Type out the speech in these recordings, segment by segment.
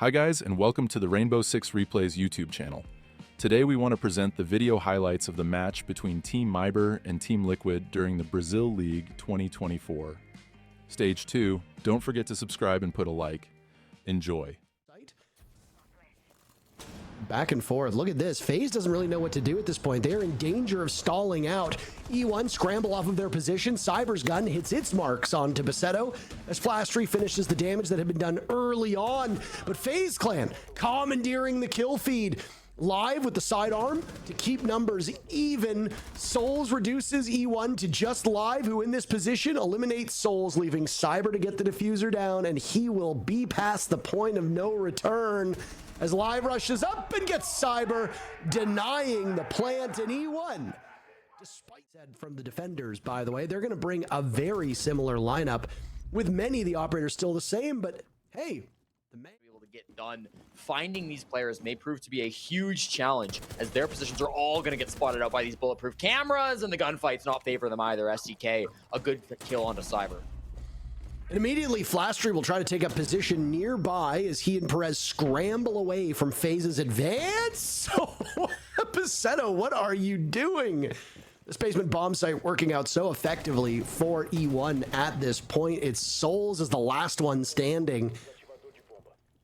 Hi guys, and welcome to the Rainbow Six Replays YouTube channel. Today we want to present the video highlights of the match between Team MIBR and Team Liquid during the Brazil League 2024. Stage 2, don't forget to subscribe and put a like. Enjoy. Back and forth. Look at this. FaZe doesn't really know what to do at this point. They're in danger of stalling out. E1 scramble off of their position. Cyber's gun hits its marks onto Basetto as Blast R6 finishes the damage that had been done early on. But FaZe Clan commandeering the kill feed. Live with the sidearm to keep numbers even. Souls reduces E1 to just Live, who in this position eliminates Souls, leaving Cyber to get the diffuser down, and he will be past the point of no return as Live rushes up and gets Cyber, denying the plant in E1. Despite said from the defenders, by the way, they're going to bring a very similar lineup with many of the operators still the same, but hey, the man able to get done. Finding these players may prove to be a huge challenge as their positions are all going to get spotted out by these bulletproof cameras, and the gunfights not favor them either. SDK, a good kill onto Cyber. And immediately, Blast R6 will try to take up position nearby as he and Perez scramble away from FaZe's advance. Basetto, what are you doing? This basement bomb site working out so effectively for E1 at this point. It's Souls as the last one standing.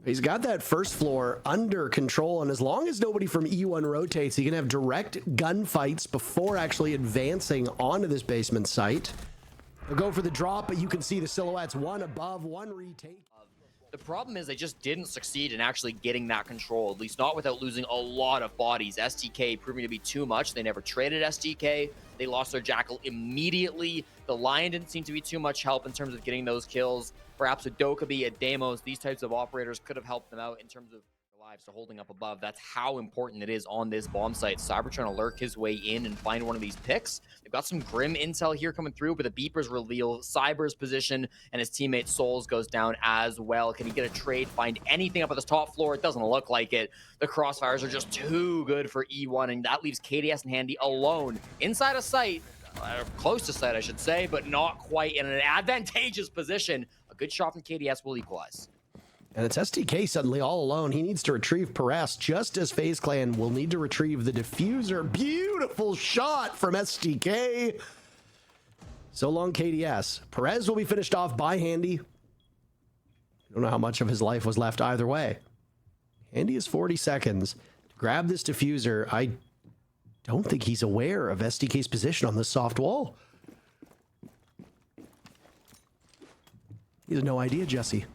He's got that first floor under control, and as long as nobody from E1 rotates, he can have direct gunfights before actually advancing onto this basement site. They'll go for the drop, but you can see the silhouettes, one above, one retake. The problem is they just didn't succeed in actually getting that control, at least not without losing a lot of bodies. STK proving to be too much. They never traded STK. They lost their Jackal immediately. The Lion didn't seem to be too much help in terms of getting those kills. Perhaps a Dokkaebi, a Deimos, these types of operators could have helped them out in terms of their lives, so holding up above. That's how important it is on this bomb site. Cyber trying to lurk his way in and find one of these picks. They've got some grim intel here coming through, but the beepers reveal Cyber's position, and his teammate Souls goes down as well. Can he get a trade, find anything up at this top floor? It doesn't look like it. The crossfires are just too good for E1, and that leaves KDS and Handy alone inside a site, close to site I should say, but not quite in an advantageous position. A good shot from KDS will equalize. And it's STK suddenly all alone. He needs to retrieve Perez, just as FaZe Clan will need to retrieve the diffuser. Beautiful shot from STK. So long, KDS. Perez will be finished off by Handy. I don't know how much of his life was left either way. Handy is 40 seconds to grab this diffuser. I don't think he's aware of STK's position on this soft wall. He has no idea, Jesse.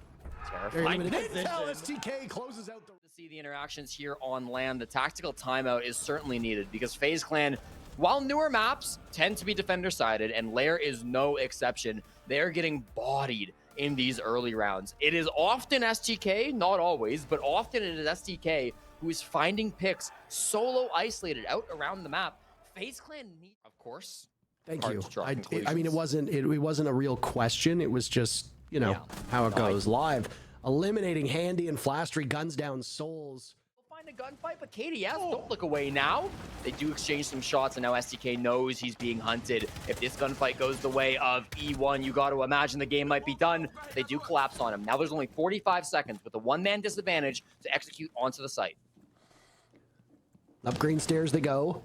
STK closes out the... To see the interactions here on land, the tactical timeout is certainly needed because FaZe Clan, while newer maps tend to be defender-sided, and Lair is no exception, they're getting bodied in these early rounds. It is often STK, not always, but often it is STK who is finding picks solo isolated out around the map. FaZe Clan need, of course. Thank you. I mean, it wasn't a real question. It was just, you know, how it goes. Live eliminating Handy and Blast R6 guns down Souls. We'll find a gunfight, but KDS, don't look away now. They do exchange some shots, and now STK knows he's being hunted. If this gunfight goes the way of E1, you got to imagine the game might be done. They do collapse on him. Now there's only 45 seconds with a one-man disadvantage to execute onto the site. Up green stairs they go.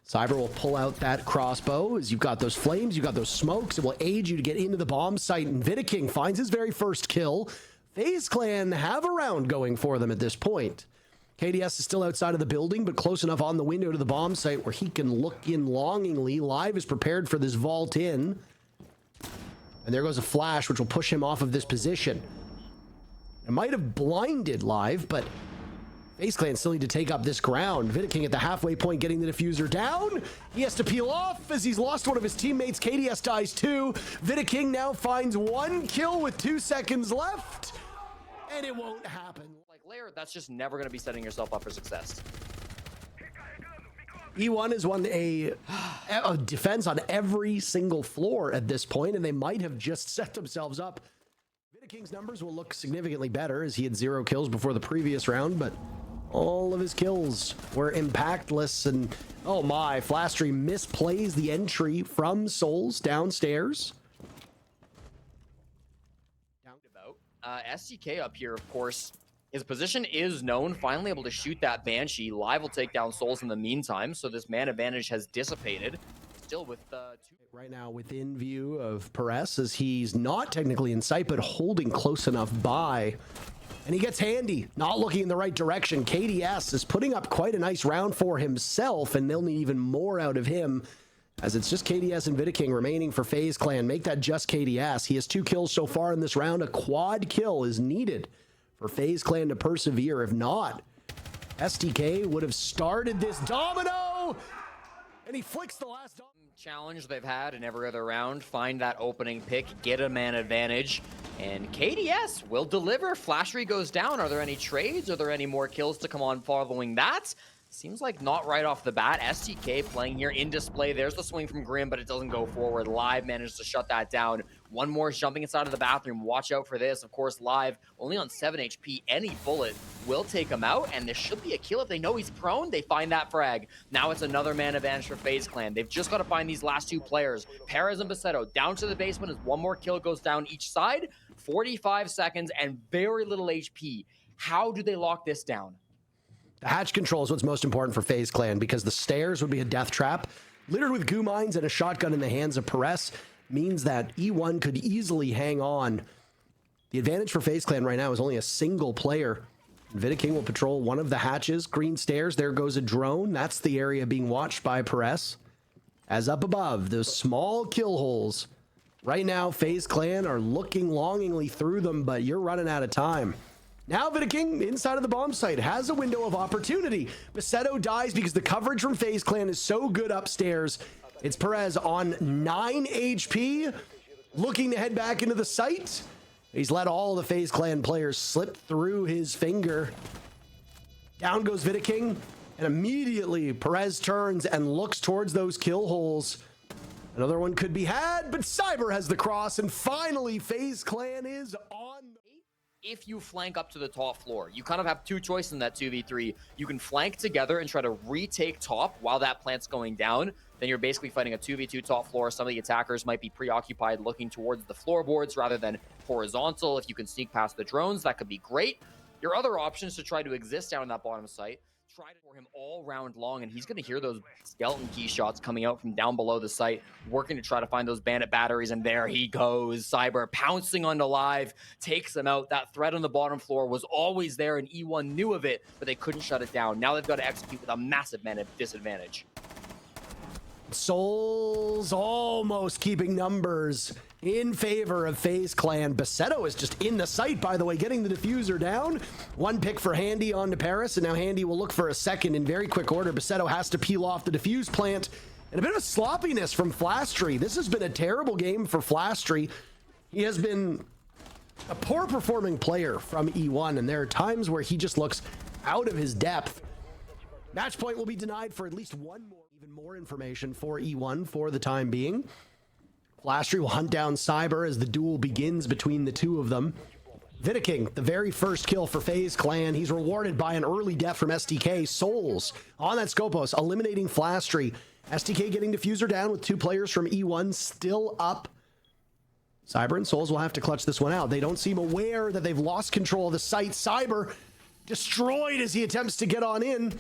Cyber will pull out that crossbow as you've got those flames, you've got those smokes. It will aid you to get into the bomb site, and Vidiking finds his very first kill. FaZe Clan have a round going for them at this point. KDS is still outside of the building, but close enough on the window to the bomb site where he can look in longingly. Live is prepared for this vault in. And there goes a flash, which will push him off of this position. It might have blinded Live, but FaZe Clan still need to take up this ground. Vidiking at the halfway point getting the diffuser down. He has to peel off as he's lost one of his teammates. KDS dies too. Vidiking now finds one kill with 2 seconds left. And it won't happen. Like Lair, that's just never going to be setting yourself up for success. E1 has won a defense on every single floor at this point, and they might have just set themselves up. Vidiking's numbers will look significantly better as he had 0 kills before the previous round, but all of his kills were impactless, and oh my, Blast R6 misplays the entry from Souls downstairs. About STK up here, of course. His position is known, finally able to shoot that Banshee. Live will take down Souls in the meantime, so this man advantage has dissipated. Still with two. Right now within view of Perez, as he's not technically in sight, but holding close enough by. And he gets Handy, not looking in the right direction. KDS is putting up quite a nice round for himself, and they'll need even more out of him, as it's just KDS and Vidaking remaining for FaZe Clan. Make that just KDS. He has 2 kills so far in this round. A quad kill is needed for FaZe Clan to persevere. If not, STK would have started this domino, and he flicks the last domino. Challenge they've had in every other round. Find that opening pick, get a man advantage, and KDS will deliver. Flashery goes down. Are there any trades? Are there any more kills to come on following that? Seems like not right off the bat. STK playing here in display. There's the swing from Grim, but it doesn't go forward. Live manages to shut that down. One more is jumping inside of the bathroom. Watch out for this. Of course, Live only on 7 HP. Any bullet will take him out, and this should be a kill. If they know he's prone, they find that frag. Now it's another man advantage for FaZe Clan. They've just got to find these last 2 players. Perez and Basetto down to the basement as one more kill goes down each side. 45 seconds and very little HP. How do they lock this down? The hatch control is what's most important for FaZe Clan, because the stairs would be a death trap. Littered with goo mines and a shotgun in the hands of Perez means that E1 could easily hang on. The advantage for FaZe Clan right now is only a single player. Vidaking will patrol one of the hatches. Green stairs, there goes a drone. That's the area being watched by Perez. As up above, those small kill holes. Right now, FaZe Clan are looking longingly through them, but you're running out of time. Now Vidaking, inside of the bomb site, has a window of opportunity. Basetto dies because the coverage from FaZe Clan is so good upstairs. It's Perez on 9 HP, looking to head back into the site. He's let all the FaZe Clan players slip through his finger. Down goes Vidaking, and immediately Perez turns and looks towards those kill holes. Another one could be had, but Cyber has the cross, and finally FaZe Clan is on. If you flank up to the top floor, you kind of have 2 choices in that 2v3. You can flank together and try to retake top while that plant's going down. Then you're basically fighting a 2v2 top floor. Some of the attackers might be preoccupied looking towards the floorboards rather than horizontal. If you can sneak past the drones, that could be great. Your other option is to try to exist down in that bottom site. Try to for him all round long, and he's going to hear those skeleton key shots coming out from down below the site, working to try to find those bandit batteries, and there he goes. Cyber pouncing onto Live, takes him out. That threat on the bottom floor was always there, and E1 knew of it, but they couldn't shut it down. Now they've got to execute with a massive man disadvantage. Souls almost keeping numbers in favor of FaZe Clan. Basetto is just in the sight, by the way, getting the diffuser down. 1 pick for Handy onto Paris, and now Handy will look for a second in very quick order. Basetto has to peel off the diffuse plant, and a bit of sloppiness from Flashery. This has been a terrible game for Flashery. He has been a poor performing player from E1, and there are times where he just looks out of his depth. Match point will be denied for at least one more. Even more information for E1 for the time being. Flashery will hunt down Cyber as the duel begins between the 2 of them. Vidaking, the very first kill for FaZe Clan. He's rewarded by an early death from STK. Souls on that Scopos, eliminating Flashery. STK getting diffuser down with 2 players from E1 still up. Cyber and Souls will have to clutch this one out. They don't seem aware that they've lost control of the site. Cyber destroyed as he attempts to get on in.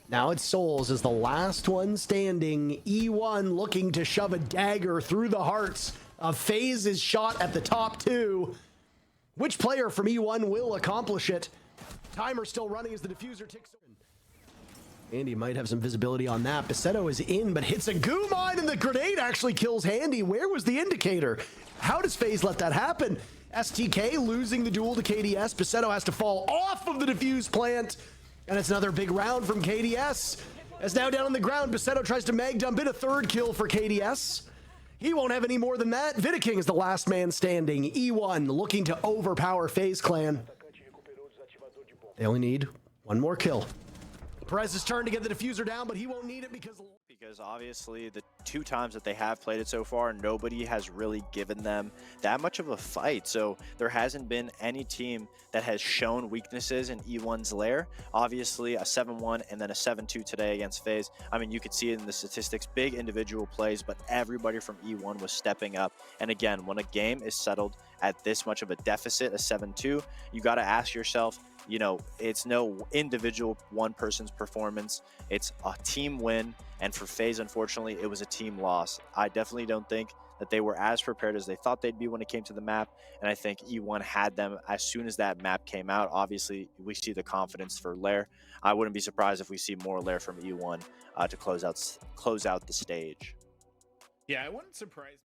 Now it's Souls as the last one standing. E1 looking to shove a dagger through the hearts of FaZe's shot at the top 2. Which player from E1 will accomplish it? Timer still running as the diffuser ticks in. Handy might have some visibility on that. Basetto is in, but hits a goo mine, and the grenade actually kills Handy. Where was the indicator? How does FaZe let that happen? STK losing the duel to KDS. Basetto has to fall off of the diffuse plant. And it's another big round from KDS. As now down on the ground, Basetto tries to mag dump in a 3rd kill for KDS. He won't have any more than that. Vidaking is the last man standing. E1 looking to overpower FaZe Clan. They only need 1 more kill. Perez's turn to get the diffuser down, but he won't need it because because obviously the 2 times that they have played it so far, nobody has really given them that much of a fight. So there hasn't been any team that has shown weaknesses in E1's lair. Obviously a 7-1 and then a 7-2 today against FaZe. I mean, you could see it in the statistics, big individual plays, but everybody from E1 was stepping up. And again, when a game is settled at this much of a deficit, a 7-2, you got to ask yourself, you know, it's no individual one person's performance, it's a team win. And for FaZe, unfortunately, it was a team loss. I definitely don't think that they were as prepared as they thought they'd be when it came to the map. And I think E1 had them as soon as that map came out. Obviously, we see the confidence for Lair. I wouldn't be surprised if we see more Lair from E1 to close out the stage. Yeah, I wouldn't surprise